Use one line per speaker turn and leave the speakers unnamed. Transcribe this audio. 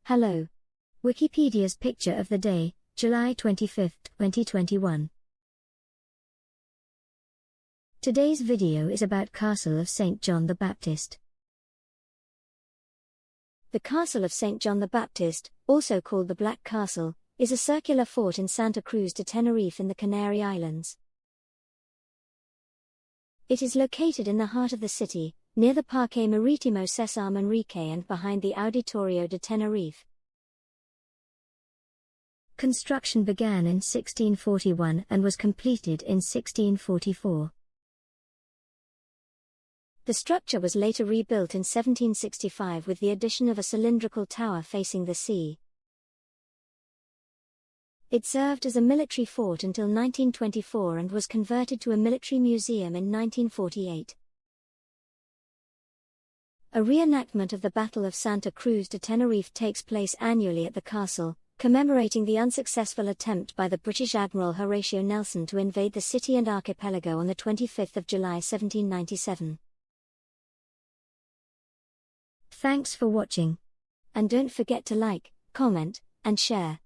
Hello. Wikipedia's picture of the day, July 25, 2021. Today's video is about Castle of St. John the Baptist. The Castle of St. John the Baptist, also called the Black Castle, is a circular fort in Santa Cruz de Tenerife in the Canary Islands. It is located in the heart of the city, near the Parque Marítimo César Manrique and behind the Auditorio de Tenerife. Construction began in 1641 and was completed in 1644. The structure was later rebuilt in 1765 with the addition of a cylindrical tower facing the sea. It served as a military fort until 1924 and was converted to a military museum in 1948. A reenactment of the Battle of Santa Cruz de Tenerife takes place annually at the castle, commemorating the unsuccessful attempt by the British admiral Horatio Nelson to invade the city and archipelago on the 25th of July 1797. Thanks for watching. And don't forget to like, comment, and share.